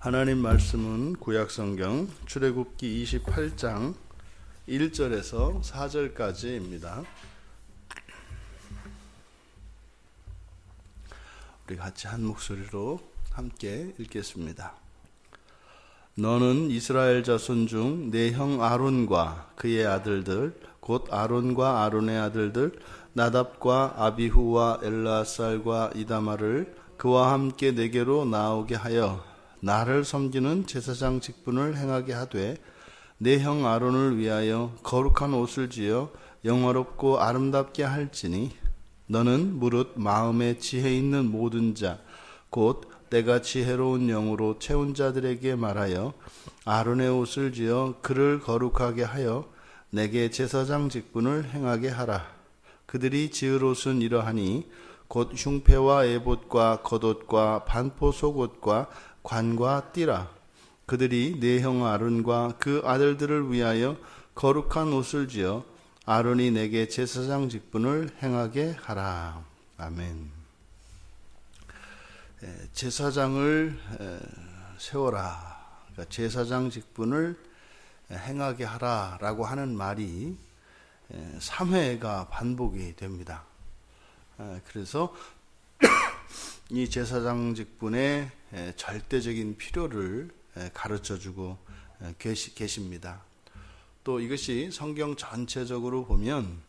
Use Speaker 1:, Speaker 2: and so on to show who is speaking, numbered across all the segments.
Speaker 1: 하나님 말씀은 구약성경 출애굽기 28장 1절에서 4절까지입니다. 우리 같이 한 목소리로 함께 읽겠습니다. 너는 이스라엘 자손 중 내 형 아론과 그의 아들들 곧 아론과 아론의 아들들 나답과 아비후와 엘르아살과 이다말을 그와 함께 내게로 나오게 하여 나를 섬기는 제사장 직분을 행하게 하되 내 형 아론을 위하여 거룩한 옷을 지어 영화롭고 아름답게 할지니 너는 무릇 마음에 지혜 있는 모든 자 곧 내가 지혜로운 영으로 채운 자들에게 말하여 아론의 옷을 지어 그를 거룩하게 하여 내게 제사장 직분을 행하게 하라. 그들이 지을 옷은 이러하니 곧 흉패와 에봇과 겉옷과 반포 속옷과 관과 띠라. 그들이 내 형 아론과 그 아들들을 위하여 거룩한 옷을 지어 아론이 내게 제사장 직분을 행하게 하라. 아멘. 제사장을 세워라. 그러니까 제사장 직분을 행하게 하라라고 하는 말이 3회가 반복이 됩니다. 그래서 이 제사장 직분의 절대적인 필요를 가르쳐주고 계십니다. 또 이것이 성경 전체적으로 보면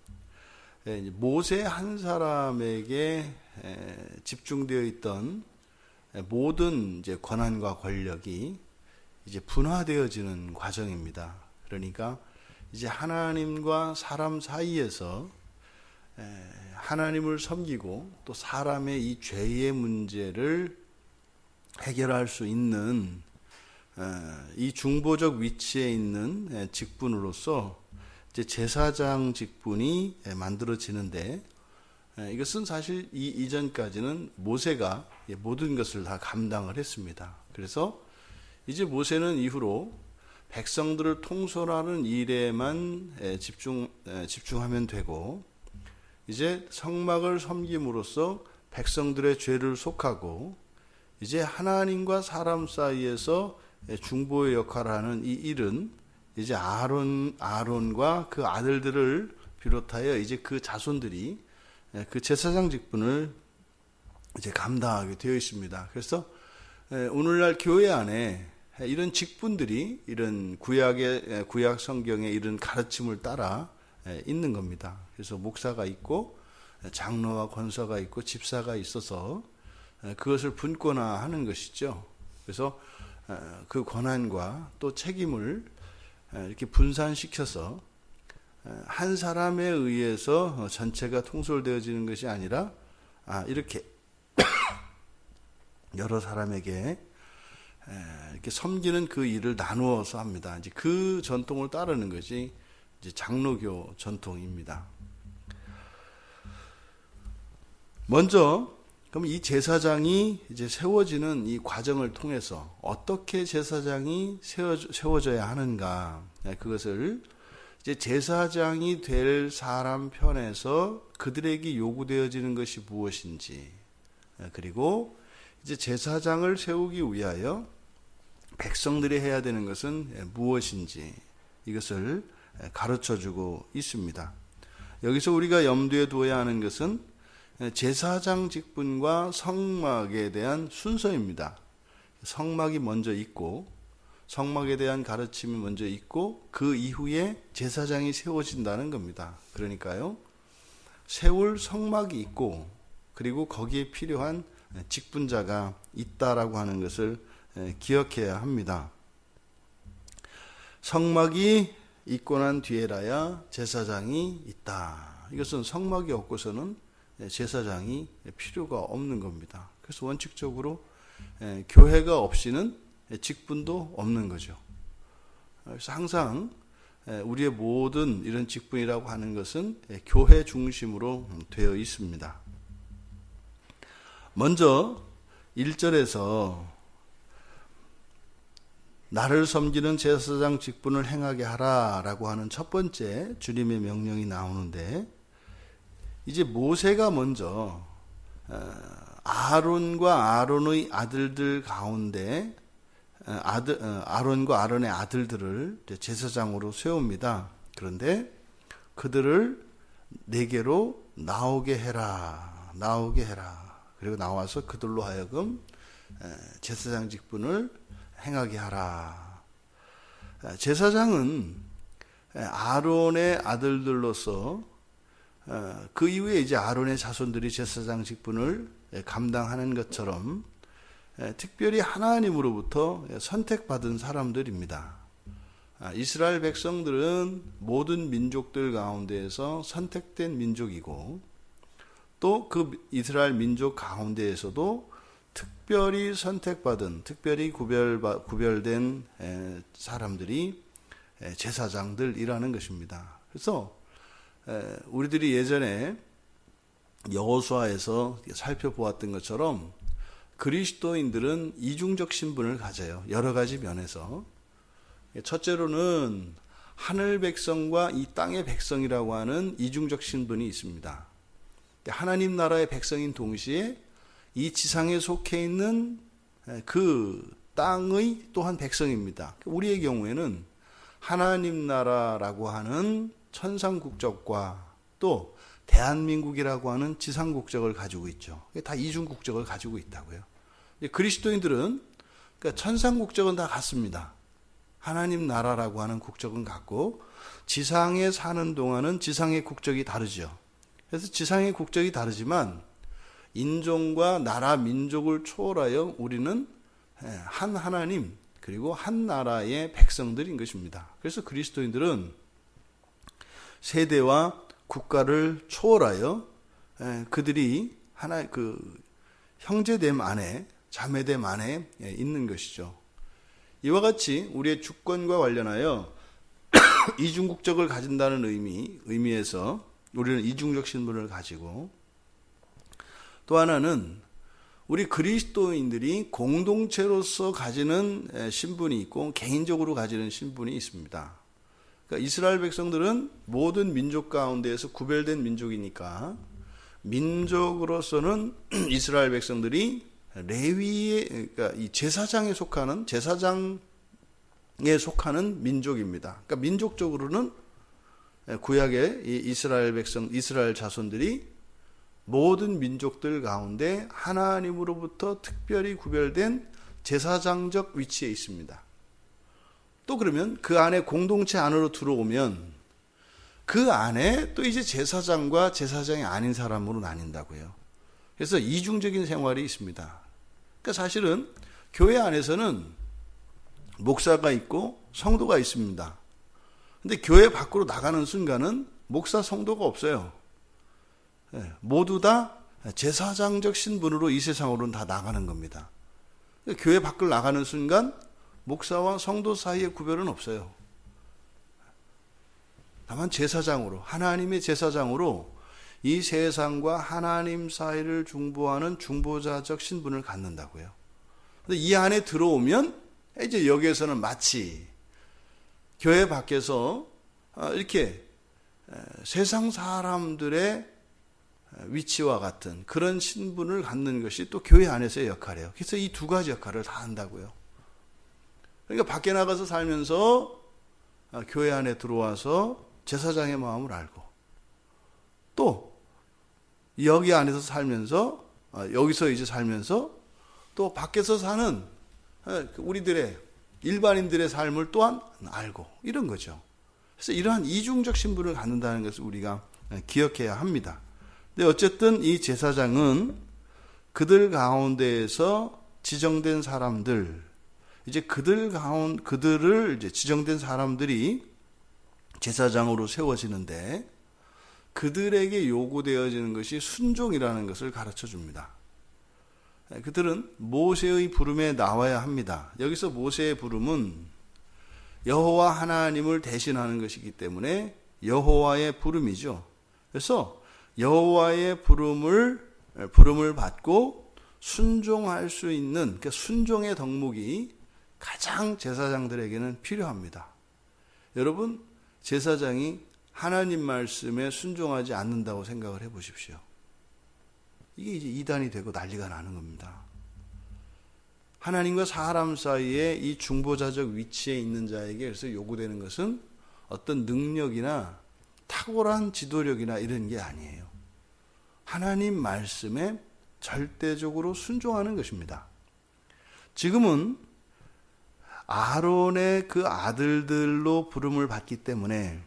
Speaker 1: 모세 한 사람에게 집중되어 있던 모든 이제 권한과 권력이 이제 분화되어지는 과정입니다. 그러니까 이제 하나님과 사람 사이에서 하나님을 섬기고 또 사람의 이 죄의 문제를 해결할 수 있는 이 중보적 위치에 있는 직분으로서 이제 제사장 직분이 만들어지는데 이것은 사실 이 이전까지는 모세가 모든 것을 다 감당을 했습니다. 그래서 이제 모세는 이후로 백성들을 통솔하는 일에만 집중하면 되고 이제 성막을 섬김으로써 백성들의 죄를 속하고 이제 하나님과 사람 사이에서 중보의 역할을 하는 이 일은 이제 아론과 그 아들들을 비롯하여 이제 그 자손들이 그 제사장 직분을 이제 감당하게 되어 있습니다. 그래서 오늘날 교회 안에 이런 직분들이 이런 구약 성경의 이런 가르침을 따라 있는 겁니다. 그래서 목사가 있고 장로와 권사가 있고 집사가 있어서 그것을 분권화하는 것이죠. 그래서 그 권한과 또 책임을 이렇게 분산시켜서 한 사람에 의해서 전체가 통솔되어지는 것이 아니라 이렇게 여러 사람에게 이렇게 섬기는 그 일을 나누어서 합니다. 이제 그 전통을 따르는 것이 이제 장로교 전통입니다. 먼저 그럼 이 제사장이 이제 세워지는 이 과정을 통해서 어떻게 제사장이 세워져야 하는가, 그것을 이제 제사장이 될 사람 편에서 그들에게 요구되어지는 것이 무엇인지, 그리고 이제 제사장을 세우기 위하여 백성들이 해야 되는 것은 무엇인지 이것을 가르쳐주고 있습니다. 여기서 우리가 염두에 두어야 하는 것은 제사장 직분과 성막에 대한 순서입니다. 성막이 먼저 있고 성막에 대한 가르침이 먼저 있고 그 이후에 제사장이 세워진다는 겁니다. 그러니까요, 세울 성막이 있고 그리고 거기에 필요한 직분자가 있다라고 하는 것을 기억해야 합니다. 성막이 있고 난 뒤에라야 제사장이 있다. 이것은 성막이 없고서는 제사장이 필요가 없는 겁니다. 그래서 원칙적으로 교회가 없이는 직분도 없는 거죠. 그래서 항상 우리의 모든 이런 직분이라고 하는 것은 교회 중심으로 되어 있습니다. 먼저 1절에서 나를 섬기는 제사장 직분을 행하게 하라라고 하는 첫 번째 주님의 명령이 나오는데, 이제 모세가 먼저 아론과 아론의 아들들 가운데 아론과 아론의 아들들을 제사장으로 세웁니다. 그런데 그들을 내게로 나오게 해라. 그리고 나와서 그들로 하여금 제사장 직분을 행하게 하라. 제사장은 아론의 아들들로서 그 이후에 이제 아론의 자손들이 제사장 직분을 감당하는 것처럼 특별히 하나님으로부터 선택받은 사람들입니다. 이스라엘 백성들은 모든 민족들 가운데에서 선택된 민족이고 또 그 이스라엘 민족 가운데에서도 특별히 선택받은, 특별히 구별된 사람들이 제사장들이라는 것입니다. 그래서 우리들이 예전에 여호수아에서 살펴보았던 것처럼 그리스도인들은 이중적 신분을 가져요. 여러 가지 면에서. 첫째로는 하늘 백성과 이 땅의 백성이라고 하는 이중적 신분이 있습니다. 하나님 나라의 백성인 동시에 이 지상에 속해 있는 그 땅의 또한 백성입니다. 우리의 경우에는 하나님 나라라고 하는 천상 국적과 또 대한민국이라고 하는 지상 국적을 가지고 있죠. 다 이중 국적을 가지고 있다고요. 그리스도인들은 그러니까 천상 국적은 다 같습니다. 하나님 나라라고 하는 국적은 같고 지상에 사는 동안은 지상의 국적이 다르죠. 그래서 지상의 국적이 다르지만 인종과 나라, 민족을 초월하여 우리는 한 하나님 그리고 한 나라의 백성들인 것입니다. 그래서 그리스도인들은 세대와 국가를 초월하여 그들이 하나 그 형제됨 안에, 자매됨 안에 있는 것이죠. 이와 같이 우리의 주권과 관련하여 이중국적을 가진다는 의미에서 우리는 이중적 신분을 가지고 또 하나는 우리 그리스도인들이 공동체로서 가지는 신분이 있고 개인적으로 가지는 신분이 있습니다. 그러니까 이스라엘 백성들은 모든 민족 가운데에서 구별된 민족이니까 민족으로서는 이스라엘 백성들이 레위의 그러니까 이 제사장에 속하는 민족입니다. 그러니까 민족적으로는 구약의 이스라엘 백성, 이스라엘 자손들이 모든 민족들 가운데 하나님으로부터 특별히 구별된 제사장적 위치에 있습니다. 또 그러면 그 안에 공동체 안으로 들어오면 그 안에 또 이제 제사장과 제사장이 아닌 사람으로 나뉜다고요. 그래서 이중적인 생활이 있습니다. 그러니까 사실은 교회 안에서는 목사가 있고 성도가 있습니다. 근데 교회 밖으로 나가는 순간은 목사, 성도가 없어요. 모두 다 제사장적 신분으로 이 세상으로는 다 나가는 겁니다. 교회 밖을 나가는 순간 목사와 성도 사이의 구별은 없어요. 다만 제사장으로, 하나님의 제사장으로 이 세상과 하나님 사이를 중보하는 중보자적 신분을 갖는다고요. 근데 이 안에 들어오면 이제 여기에서는 마치 교회 밖에서 이렇게 세상 사람들의 위치와 같은 그런 신분을 갖는 것이 또 교회 안에서의 역할이에요. 그래서 이 두 가지 역할을 다 한다고요. 그러니까 밖에 나가서 살면서 교회 안에 들어와서 제사장의 마음을 알고 또 여기 안에서 살면서 여기서 이제 살면서 또 밖에서 사는 우리들의 일반인들의 삶을 또한 알고 이런 거죠. 그래서 이러한 이중적 신분을 갖는다는 것을 우리가 기억해야 합니다. 근데 어쨌든 이 제사장은 그들 가운데에서 지정된 사람들, 이제 그들을 이제 지정된 사람들이 제사장으로 세워지는데 그들에게 요구되어지는 것이 순종이라는 것을 가르쳐 줍니다. 그들은 모세의 부름에 나와야 합니다. 여기서 모세의 부름은 여호와 하나님을 대신하는 것이기 때문에 여호와의 부름이죠. 그래서 여호와의 부름을 받고 순종할 수 있는 그러니까 순종의 덕목이 가장 제사장들에게는 필요합니다. 여러분, 제사장이 하나님 말씀에 순종하지 않는다고 생각을 해 보십시오. 이게 이제 이단이 되고 난리가 나는 겁니다. 하나님과 사람 사이에 이 중보자적 위치에 있는 자에게 그래서 요구되는 것은 어떤 능력이나 탁월한 지도력이나 이런 게 아니에요. 하나님 말씀에 절대적으로 순종하는 것입니다. 지금은 아론의 그 아들들로 부름을 받기 때문에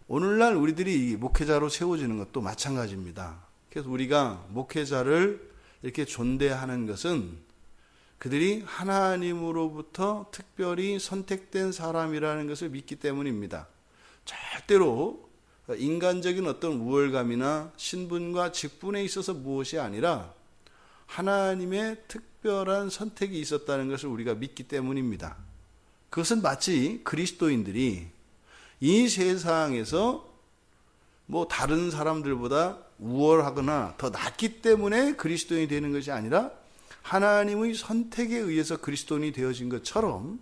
Speaker 1: 오늘날 우리들이 목회자로 세워지는 것도 마찬가지입니다. 그래서 우리가 목회자를 이렇게 존대하는 것은 그들이 하나님으로부터 특별히 선택된 사람이라는 것을 믿기 때문입니다. 절대로 인간적인 어떤 우월감이나 신분과 직분에 있어서 무엇이 아니라 하나님의 특별한 선택이 있었다는 것을 우리가 믿기 때문입니다. 그것은 마치 그리스도인들이 이 세상에서 뭐 다른 사람들보다 우월하거나 더 낫기 때문에 그리스도인이 되는 것이 아니라 하나님의 선택에 의해서 그리스도인이 되어진 것처럼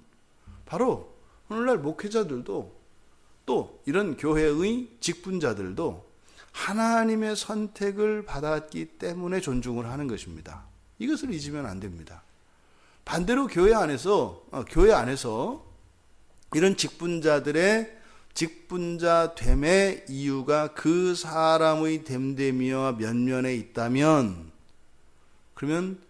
Speaker 1: 바로 오늘날 목회자들도 또 이런 교회의 직분자들도 하나님의 선택을 받았기 때문에 존중을 하는 것입니다. 이것을 잊으면 안 됩니다. 반대로 교회 안에서 이런 직분자들의 직분자됨의 이유가 그 사람의 됨됨이와 면면에 있다면 그러면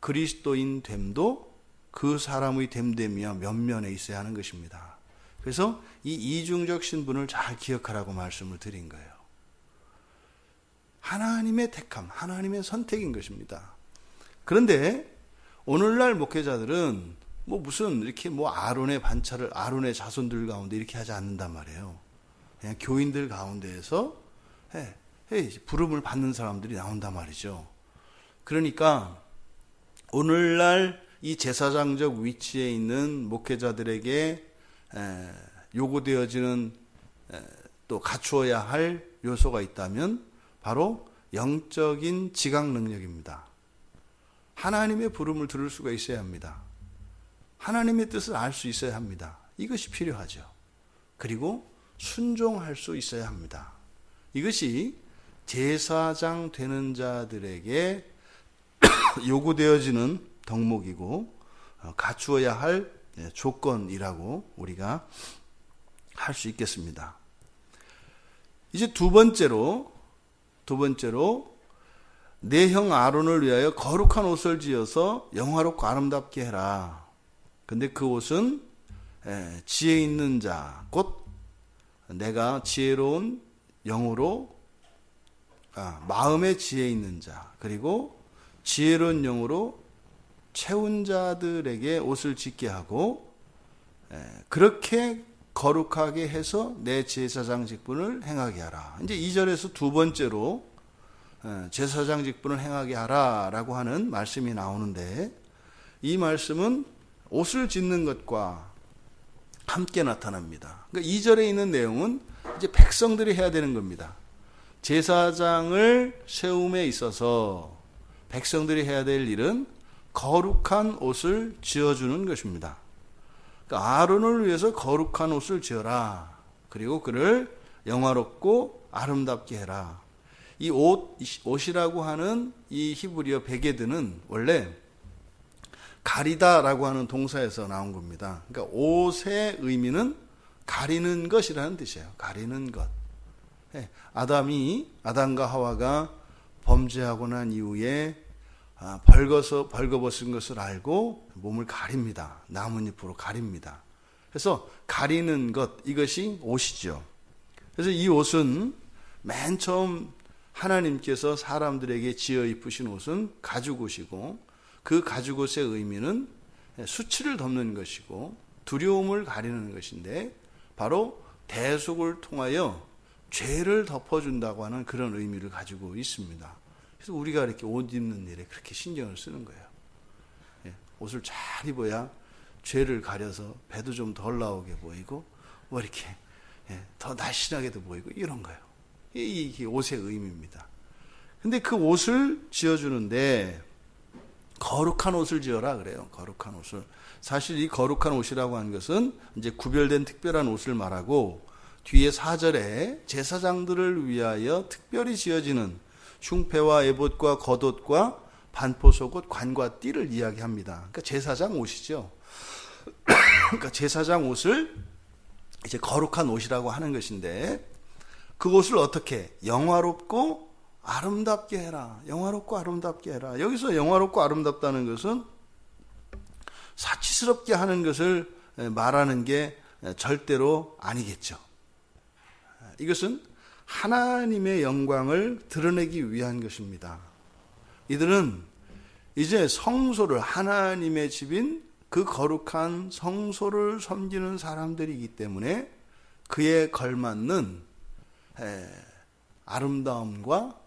Speaker 1: 그리스도인 됨도 그 사람의 됨됨이와 면면에 있어야 하는 것입니다. 그래서 이 이중적 신분을 잘 기억하라고 말씀을 드린 거예요. 하나님의 택함, 하나님의 선택인 것입니다. 그런데 오늘날 목회자들은 무슨 이렇게 아론의 반차를 아론의 자손들 가운데 이렇게 하지 않는단 말이에요. 그냥 교인들 가운데에서 부름을 받는 사람들이 나온단 말이죠. 그러니까 오늘날 이 제사장적 위치에 있는 목회자들에게 요구되어지는 또 갖추어야 할 요소가 있다면 바로 영적인 지각 능력입니다. 하나님의 부름을 들을 수가 있어야 합니다. 하나님의 뜻을 알 수 있어야 합니다. 이것이 필요하죠. 그리고 순종할 수 있어야 합니다. 이것이 제사장 되는 자들에게 요구되어지는 덕목이고 갖추어야 할 조건이라고 우리가 할 수 있겠습니다. 이제 두 번째로 내 형 아론을 위하여 거룩한 옷을 지어서 영화롭고 아름답게 해라. 근데 그 옷은 지혜 있는 자, 곧 내가 지혜로운 영으로 마음의 지혜 있는 자, 그리고 지혜로운 영으로 채운 자들에게 옷을 짓게 하고 그렇게 거룩하게 해서 내 제사장 직분을 행하게 하라. 이제 2절에서 두 번째로 제사장 직분을 행하게 하라라고 하는 말씀이 나오는데 이 말씀은 옷을 짓는 것과 함께 나타납니다. 그러니까 2절에 있는 내용은 이제 백성들이 해야 되는 겁니다. 제사장을 세움에 있어서 백성들이 해야 될 일은 거룩한 옷을 지어주는 것입니다. 그러니까 아론을 위해서 거룩한 옷을 지어라. 그리고 그를 영화롭고 아름답게 해라. 이 옷이라고 하는 이 히브리어 베게드는 원래 가리다라고 하는 동사에서 나온 겁니다. 그러니까 옷의 의미는 가리는 것이라는 뜻이에요. 가리는 것. 아담과 하와가 범죄하고 난 이후에 벌거벗은 것을 알고 몸을 가립니다. 나뭇잎으로 가립니다. 그래서 가리는 것, 이것이 옷이죠. 그래서 이 옷은 맨 처음 하나님께서 사람들에게 지어 입으신 옷은 가죽옷이고 그 가죽옷의 의미는 수치를 덮는 것이고 두려움을 가리는 것인데 바로 대속을 통하여 죄를 덮어준다고 하는 그런 의미를 가지고 있습니다. 그래서 우리가 이렇게 옷 입는 일에 그렇게 신경을 쓰는 거예요. 옷을 잘 입어야 죄를 가려서 배도 좀 덜 나오게 보이고 이렇게 더 날씬하게도 보이고 이런 거예요. 이게 옷의 의미입니다. 근데 그 옷을 지어주는데 거룩한 옷을 지어라 그래요. 거룩한 옷을. 사실 이 거룩한 옷이라고 하는 것은 이제 구별된 특별한 옷을 말하고 뒤에 4절에 제사장들을 위하여 특별히 지어지는 흉패와 에봇과 겉옷과 반포속옷, 관과 띠를 이야기합니다. 그러니까 제사장 옷이죠. 그러니까 제사장 옷을 이제 거룩한 옷이라고 하는 것인데, 그 옷을 어떻게 영화롭고 아름답게 해라. 영화롭고 아름답게 해라. 여기서 영화롭고 아름답다는 것은 사치스럽게 하는 것을 말하는 게 절대로 아니겠죠. 이것은 하나님의 영광을 드러내기 위한 것입니다. 이들은 이제 성소를, 하나님의 집인 그 거룩한 성소를 섬기는 사람들이기 때문에 그에 걸맞는 아름다움과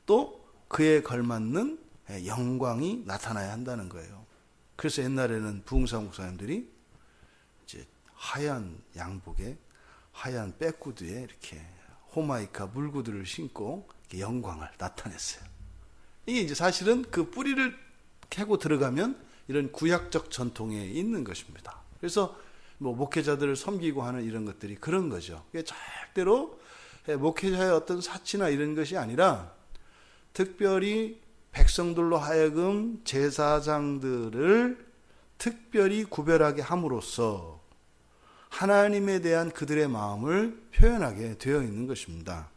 Speaker 1: 또 그에 걸맞는 영광이 나타나야 한다는 거예요. 그래서 옛날에는 부흥사 목사님들이 이제 하얀 양복에 하얀 백구두에 이렇게 호마이카 물구두를 신고 영광을 나타냈어요. 이게 이제 사실은 그 뿌리를 캐고 들어가면 이런 구약적 전통에 있는 것입니다. 그래서 뭐 목회자들을 섬기고 하는 이런 것들이 그런 거죠. 절대로 목회자의 어떤 사치나 이런 것이 아니라 특별히 백성들로 하여금 제사장들을 특별히 구별하게 함으로써 하나님에 대한 그들의 마음을 표현하게 되어 있는 것입니다.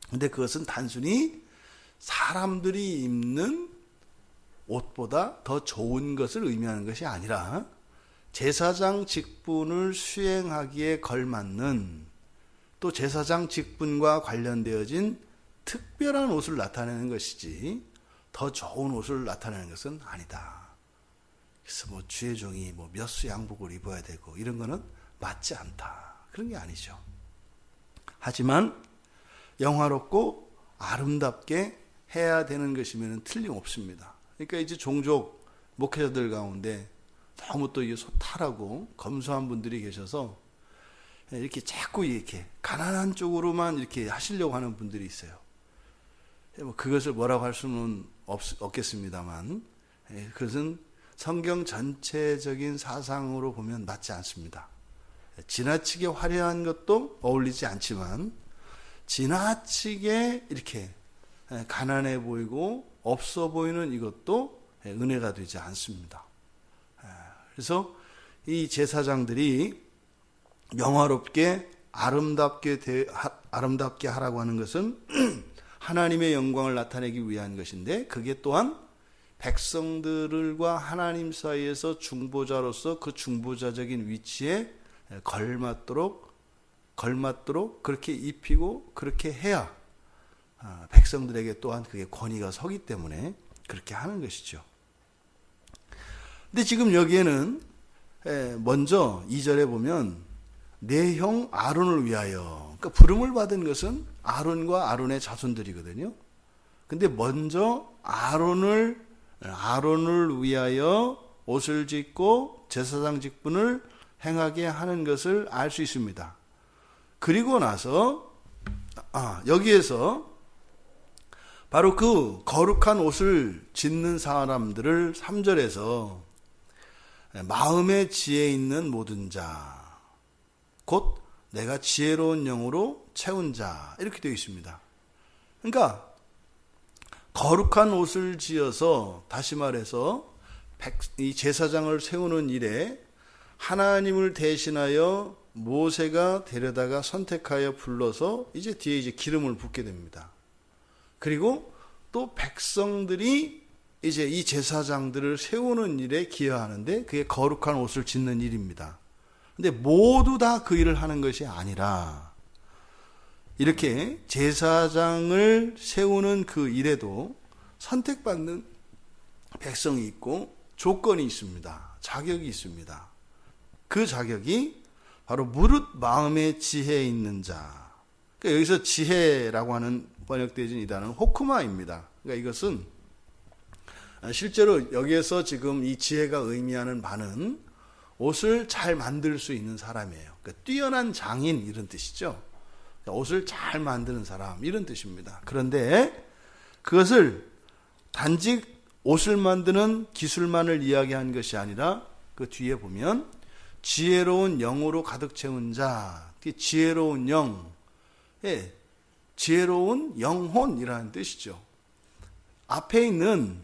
Speaker 1: 그런데 그것은 단순히 사람들이 입는 옷보다 더 좋은 것을 의미하는 것이 아니라 제사장 직분을 수행하기에 걸맞는, 또 제사장 직분과 관련되어진 특별한 옷을 나타내는 것이지 더 좋은 옷을 나타내는 것은 아니다. 그래서 뭐 주의 종이 뭐 몇 수 양복을 입어야 되고 이런 거는 맞지 않다. 그런 게 아니죠. 하지만 영화롭고 아름답게 해야 되는 것이면 틀림없습니다. 그러니까 이제 종족 목회자들 가운데 너무 또 소탈하고 검소한 분들이 계셔서 이렇게 자꾸 이렇게 가난한 쪽으로만 이렇게 하시려고 하는 분들이 있어요. 뭐 그것을 뭐라고 할 수는 없겠습니다만, 그것은 성경 전체적인 사상으로 보면 맞지 않습니다. 지나치게 화려한 것도 어울리지 않지만 지나치게 이렇게 가난해 보이고 없어 보이는 이것도 은혜가 되지 않습니다. 그래서 이 제사장들이 영화롭게 아름답게 하라고 하는 것은 하나님의 영광을 나타내기 위한 것인데, 그게 또한 백성들과 하나님 사이에서 중보자로서 그 중보자적인 위치에 걸맞도록 그렇게 입히고 그렇게 해야 백성들에게 또한 그게 권위가 서기 때문에 그렇게 하는 것이죠. 근데 지금 여기에는 먼저 2절에 보면 내 형 아론을 위하여, 그러니까 부름을 받은 것은 아론과 아론의 자손들이거든요. 근데 먼저 아론을 위하여 옷을 짓고 제사장 직분을 행하게 하는 것을 알 수 있습니다. 그리고 나서 여기에서 바로 그 거룩한 옷을 짓는 사람들을 3절에서 마음의 지혜 있는 모든 자, 곧 내가 지혜로운 영으로 채운 자, 이렇게 되어 있습니다. 그러니까 거룩한 옷을 지어서, 다시 말해서 이 제사장을 세우는 일에 하나님을 대신하여 모세가 데려다가 선택하여 불러서 이제 뒤에 이제 기름을 붓게 됩니다. 그리고 또 백성들이 이제 이 제사장들을 세우는 일에 기여하는데 그게 거룩한 옷을 짓는 일입니다. 근데 모두 다 그 일을 하는 것이 아니라 이렇게 제사장을 세우는 그 일에도 선택받는 백성이 있고 조건이 있습니다. 자격이 있습니다. 그 자격이 바로 무릇 마음의 지혜에 있는 자. 그러니까 여기서 지혜라고 하는 번역되어진 이 단어는 호크마입니다. 그러니까 이것은 실제로 여기에서 지금 이 지혜가 의미하는 바는 옷을 잘 만들 수 있는 사람이에요. 그러니까 뛰어난 장인 이런 뜻이죠. 옷을 잘 만드는 사람 이런 뜻입니다. 그런데 그것을 단지 옷을 만드는 기술만을 이야기한 것이 아니라 그 뒤에 보면 지혜로운 영으로 가득 채운 자, 지혜로운 영, 지혜로운 영혼이라는 뜻이죠. 앞에 있는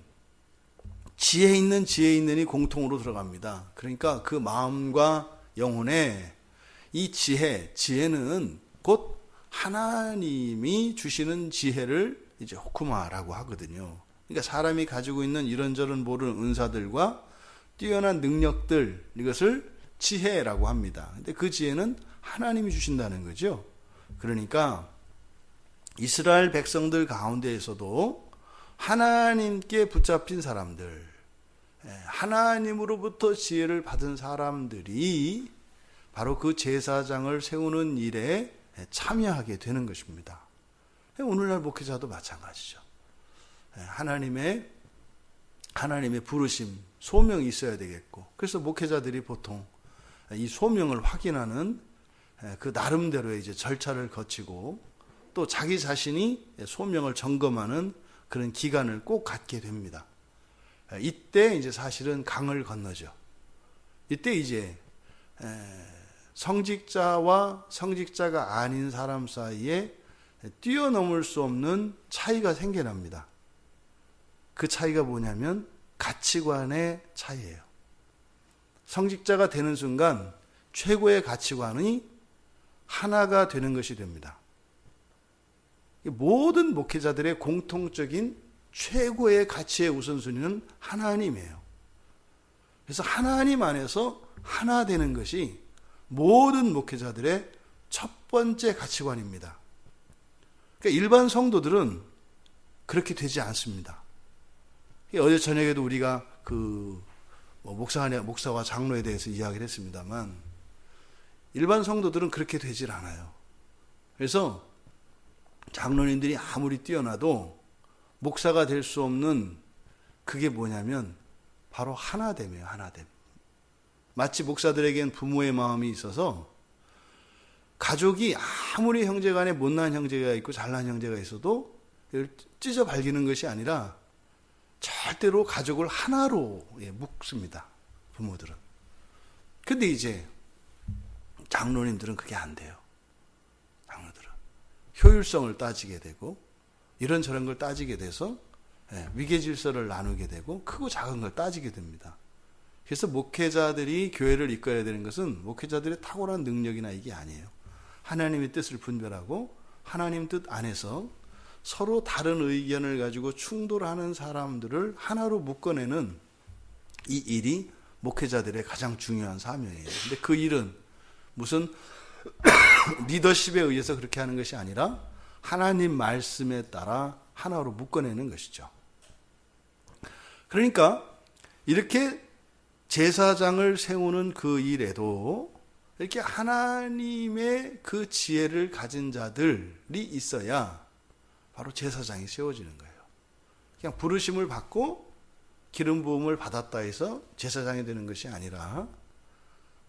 Speaker 1: 지혜 있는이 공통으로 들어갑니다. 그러니까 그 마음과 영혼에 이 지혜는 곧 하나님이 주시는 지혜를 이제 호쿠마라고 하거든요. 그러니까 사람이 가지고 있는 이런저런 모르는 은사들과 뛰어난 능력들, 이것을 지혜라고 합니다. 근데 그 지혜는 하나님이 주신다는 거죠. 그러니까 이스라엘 백성들 가운데에서도 하나님께 붙잡힌 사람들, 하나님으로부터 지혜를 받은 사람들이 바로 그 제사장을 세우는 일에 참여하게 되는 것입니다. 오늘날 목회자도 마찬가지죠. 하나님의 부르심, 소명이 있어야 되겠고, 그래서 목회자들이 보통 이 소명을 확인하는 그 나름대로의 이제 절차를 거치고 또 자기 자신이 소명을 점검하는 그런 기간을 꼭 갖게 됩니다. 이때 이제 사실은 강을 건너죠. 이때 이제 성직자와 성직자가 아닌 사람 사이에 뛰어넘을 수 없는 차이가 생겨납니다. 그 차이가 뭐냐면 가치관의 차이예요. 성직자가 되는 순간 최고의 가치관이 하나가 되는 것이 됩니다. 모든 목회자들의 공통적인 최고의 가치의 우선순위는 하나님이에요. 그래서 하나님 안에서 하나 되는 것이 모든 목회자들의 첫 번째 가치관입니다. 그러니까 일반 성도들은 그렇게 되지 않습니다. 어제 저녁에도 우리가 목사와 장로에 대해서 이야기를 했습니다만, 일반 성도들은 그렇게 되질 않아요. 그래서 장로님들이 아무리 뛰어나도 목사가 될 수 없는 그게 뭐냐면 바로 하나됨이에요. 하나됨. 마치 목사들에겐 부모의 마음이 있어서 가족이 아무리 형제간에 못난 형제가 있고 잘난 형제가 있어도 찢어 발기는 것이 아니라 절대로 가족을 하나로 묶습니다. 부모들은. 근데 이제 장로님들은 그게 안 돼요. 장로들은 효율성을 따지게 되고 이런저런 걸 따지게 돼서 위계질서를 나누게 되고 크고 작은 걸 따지게 됩니다. 그래서 목회자들이 교회를 이끌어야 되는 것은 목회자들의 탁월한 능력이나 이게 아니에요. 하나님의 뜻을 분별하고 하나님 뜻 안에서 서로 다른 의견을 가지고 충돌하는 사람들을 하나로 묶어내는 이 일이 목회자들의 가장 중요한 사명이에요. 근데 그 일은 무슨 리더십에 의해서 그렇게 하는 것이 아니라 하나님 말씀에 따라 하나로 묶어내는 것이죠. 그러니까 이렇게 제사장을 세우는 그 일에도 이렇게 하나님의 그 지혜를 가진 자들이 있어야 바로 제사장이 세워지는 거예요. 그냥 부르심을 받고 기름 부음을 받았다 해서 제사장이 되는 것이 아니라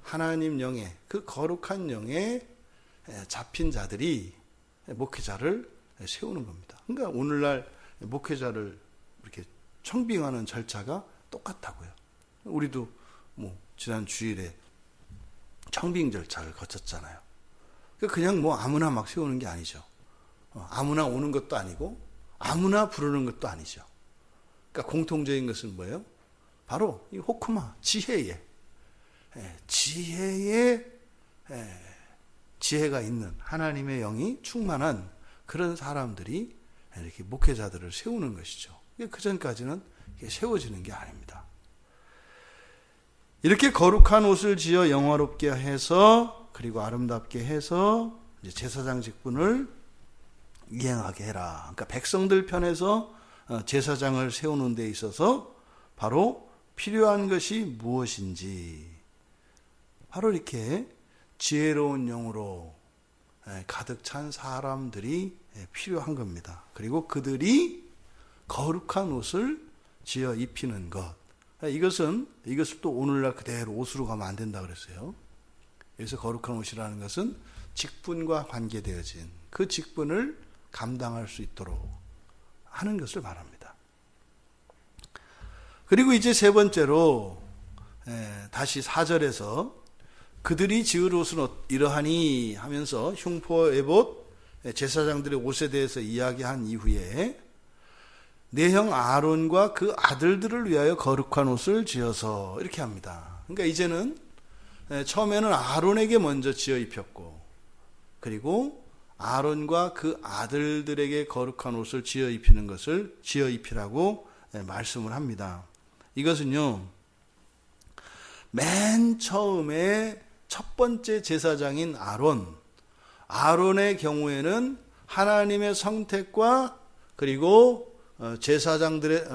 Speaker 1: 하나님 영에, 그 거룩한 영에 잡힌 자들이 목회자를 세우는 겁니다. 그러니까 오늘날 목회자를 이렇게 청빙하는 절차가 똑같다고요. 우리도 지난 주일에 청빙 절차를 거쳤잖아요. 그냥 아무나 막 세우는 게 아니죠. 아무나 오는 것도 아니고 아무나 부르는 것도 아니죠. 그러니까 공통적인 것은 뭐예요? 바로 이 호쿠마, 지혜의 지혜가 있는 하나님의 영이 충만한 그런 사람들이 이렇게 목회자들을 세우는 것이죠. 그 전까지는 세워지는 게 아닙니다. 이렇게 거룩한 옷을 지어 영화롭게 해서 그리고 아름답게 해서 이제 제사장 직분을 이행하게 해라. 그러니까 백성들 편에서 제사장을 세우는 데 있어서 바로 필요한 것이 무엇인지 바로 이렇게 지혜로운 영으로 가득 찬 사람들이 필요한 겁니다. 그리고 그들이 거룩한 옷을 지어 입히는 것. 이것을 또 오늘날 그대로 옷으로 가면 안 된다 그랬어요. 그래서 거룩한 옷이라는 것은 직분과 관계되어진 그 직분을 감당할 수 있도록 하는 것을 말합니다. 그리고 이제 세 번째로 다시 4절에서 그들이 지을 옷은 이러하니 하면서 흉포 에봇 제사장들의 옷에 대해서 이야기한 이후에 내 형 아론과 그 아들들을 위하여 거룩한 옷을 지어서 이렇게 합니다. 그러니까 이제는 처음에는 아론에게 먼저 지어 입혔고 그리고 아론과 그 아들들에게 거룩한 옷을 지어 입히는 것을 지어 입히라고 말씀을 합니다. 이것은요, 맨 처음에 첫 번째 제사장인 아론의 경우에는 하나님의 선택과 그리고 제사장들의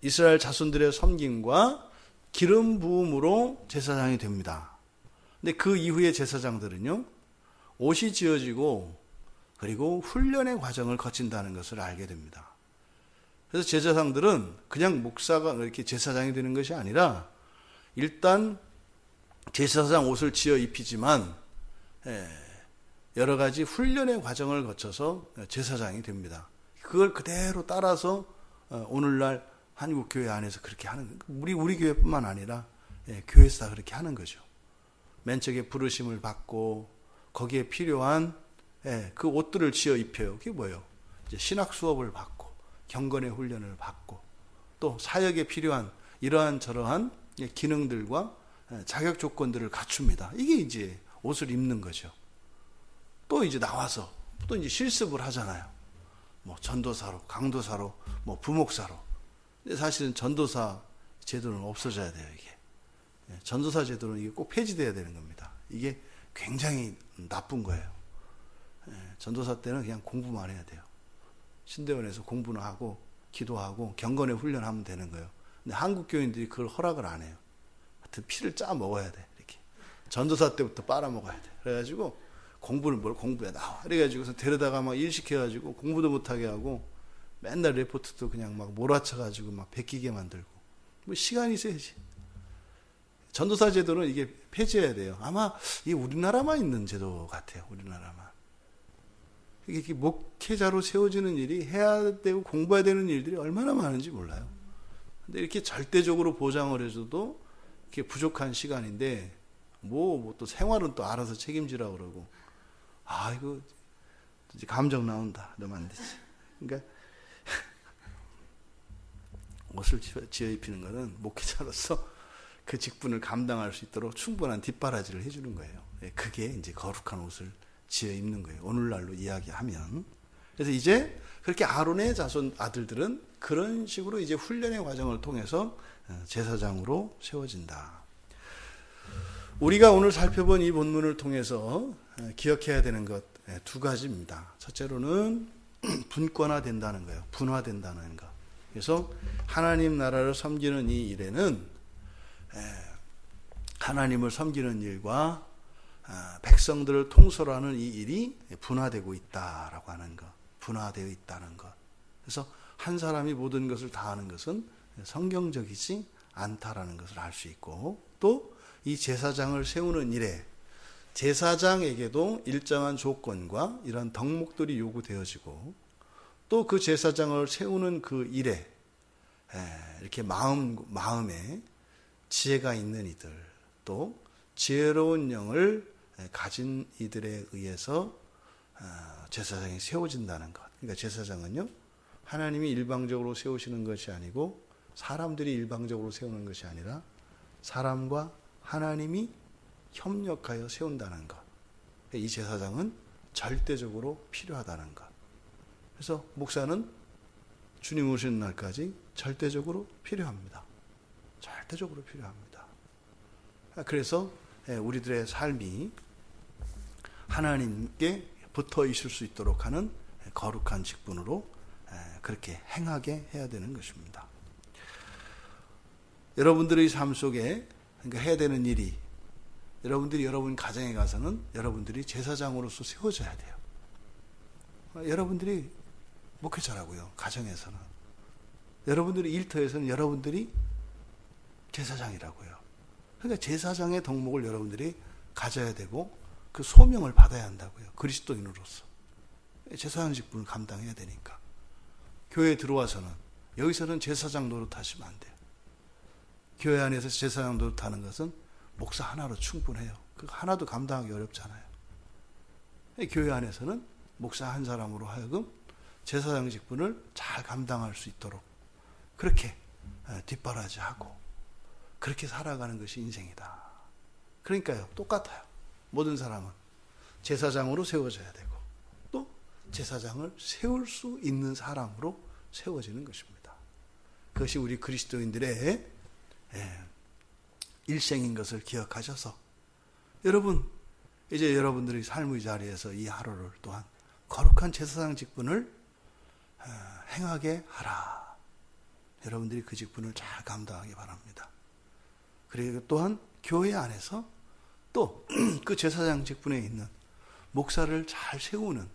Speaker 1: 이스라엘 자손들의 섬김과 기름 부음으로 제사장이 됩니다. 근데 그 이후의 제사장들은요, 옷이 지어지고 그리고 훈련의 과정을 거친다는 것을 알게 됩니다. 그래서 제사장들은 그냥 목사가 이렇게 제사장이 되는 것이 아니라 일단 제사장 옷을 지어 입히지만 여러 가지 훈련의 과정을 거쳐서 제사장이 됩니다. 그걸 그대로 따라서 오늘날 한국 교회 안에서 그렇게 하는, 우리 교회뿐만 아니라 교회에서 그렇게 하는 거죠. 맨 처음에 부르심을 받고 거기에 필요한 그 옷들을 지어 입혀요. 그게 뭐예요? 이제 신학 수업을 받고 경건의 훈련을 받고 또 사역에 필요한 이러한 저러한 기능들과 자격 조건들을 갖춥니다. 이게 이제 옷을 입는 거죠. 또 이제 나와서 또 이제 실습을 하잖아요. 뭐 전도사로, 강도사로, 뭐 부목사로. 근데 사실은 전도사 제도는 없어져야 돼요, 이게. 전도사 제도는 이게 꼭 폐지돼야 되는 겁니다. 이게 굉장히 나쁜 거예요. 전도사 때는 그냥 공부만 해야 돼요. 신대원에서 공부는 하고 기도하고 경건의 훈련하면 되는 거예요. 근데 한국 교인들이 그걸 허락을 안 해요. 하여튼 피를 짜 먹어야 돼, 이렇게. 전도사 때부터 빨아 먹어야 돼. 그래가지고 공부를 뭘 공부해 나와. 그래가지고서 데려다가 막 일 시켜가지고 공부도 못하게 하고 맨날 레포트도 그냥 막 몰아쳐가지고 막 베끼게 만들고. 뭐 시간이 있어야지. 전도사 제도는 이게 폐지해야 돼요. 아마 이게 우리나라만 있는 제도 같아요. 우리나라만. 이게 목회자로 세워지는 일이 해야 되고 공부해야 되는 일들이 얼마나 많은지 몰라요. 근데 이렇게 절대적으로 보장을 해줘도 이렇게 부족한 시간인데 뭐 또 생활은 또 알아서 책임지라고 그러고 이거 이제 감정 나온다. 이러면 안 되지. 그러니까 옷을 지어 입히는 거는 목회자로서 그 직분을 감당할 수 있도록 충분한 뒷바라지를 해주는 거예요. 그게 이제 거룩한 옷을 지어 입는 거예요. 오늘날로 이야기하면. 그래서 이제 그렇게 아론의 자손 아들들은 그런 식으로 이제 훈련의 과정을 통해서 제사장으로 세워진다. 우리가 오늘 살펴본 이 본문을 통해서 기억해야 되는 것 두 가지입니다. 첫째로는 분권화된다는 거예요. 분화된다는 것. 그래서 하나님 나라를 섬기는 이 일에는 하나님을 섬기는 일과 백성들을 통솔하는 이 일이 분화되고 있다라고 하는 것, 분화되어 있다는 것. 그래서 한 사람이 모든 것을 다 하는 것은 성경적이지 않다라는 것을 알 수 있고, 또 이 제사장을 세우는 일에 제사장에게도 일정한 조건과 이런 덕목들이 요구되어지고, 또 그 제사장을 세우는 그 일에 이렇게 마음에 지혜가 있는 이들, 또 지혜로운 영을 가진 이들에 의해서 제사장이 세워진다는 것. 그러니까 제사장은요, 하나님이 일방적으로 세우시는 것이 아니고 사람들이 일방적으로 세우는 것이 아니라 사람과 하나님이 협력하여 세운다는 것. 이 제사장은 절대적으로 필요하다는 것. 그래서 목사는 주님 오시는 날까지 절대적으로 필요합니다. 절대적으로 필요합니다. 그래서 우리들의 삶이 하나님께 붙어 있을 수 있도록 하는 거룩한 직분으로 그렇게 행하게 해야 되는 것입니다. 여러분들의 삶 속에 그러니까 해야 되는 일이, 여러분들이 여러분 가정에 가서는 여러분들이 제사장으로서 세워져야 돼요. 여러분들이 목회자라고요. 가정에서는. 여러분들이 일터에서는 여러분들이 제사장이라고요. 그러니까 제사장의 덕목을 여러분들이 가져야 되고 그 소명을 받아야 한다고요. 그리스도인으로서. 제사장 직분을 감당해야 되니까. 교회에 들어와서는, 여기서는 제사장 노릇하시면 안 돼요. 교회 안에서 제사장 노릇하는 것은 목사 하나로 충분해요. 그거 하나도 감당하기 어렵잖아요. 교회 안에서는 목사 한 사람으로 하여금 제사장 직분을 잘 감당할 수 있도록 그렇게 뒷바라지하고 그렇게 살아가는 것이 인생이다. 그러니까요, 똑같아요. 모든 사람은 제사장으로 세워져야 되고 또 제사장을 세울 수 있는 사람으로 세워지는 것입니다. 그것이 우리 그리스도인들의 일생인 것을 기억하셔서 여러분, 이제 여러분들의 삶의 자리에서 이 하루를 또한 거룩한 제사장 직분을 행하게 하라. 여러분들이 그 직분을 잘 감당하기 바랍니다. 그리고 또한 교회 안에서 또 그 제사장 직분에 있는 목사를 잘 세우는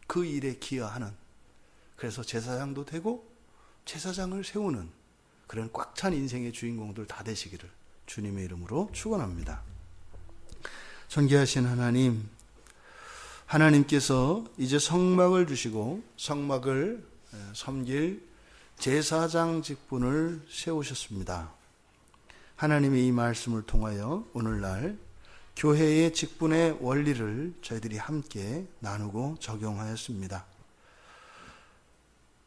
Speaker 1: 그 일에 기여하는, 그래서 제사장도 되고 제사장을 세우는 그런 꽉 찬 인생의 주인공들 다 되시기를 주님의 이름으로 축원합니다. 존귀하신 하나님, 하나님께서 이제 성막을 주시고 성막을 섬길 제사장 직분을 세우셨습니다. 하나님의 이 말씀을 통하여 오늘날 교회의 직분의 원리를 저희들이 함께 나누고 적용하였습니다.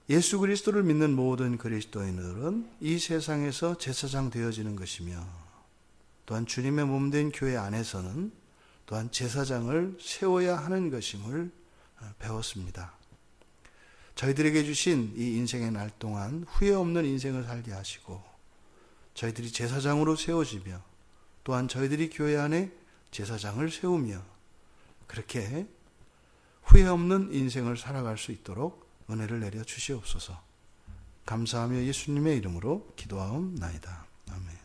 Speaker 1: 예수 그리스도를 믿는 모든 그리스도인들은 이 세상에서 제사장 되어지는 것이며 또한 주님의 몸된 교회 안에서는 또한 제사장을 세워야 하는 것임을 배웠습니다. 저희들에게 주신 이 인생의 날 동안 후회 없는 인생을 살게 하시고 저희들이 제사장으로 세워지며 또한 저희들이 교회 안에 제사장을 세우며 그렇게 후회 없는 인생을 살아갈 수 있도록 은혜를 내려 주시옵소서. 감사하며 예수님의 이름으로 기도하옵나이다. 아멘.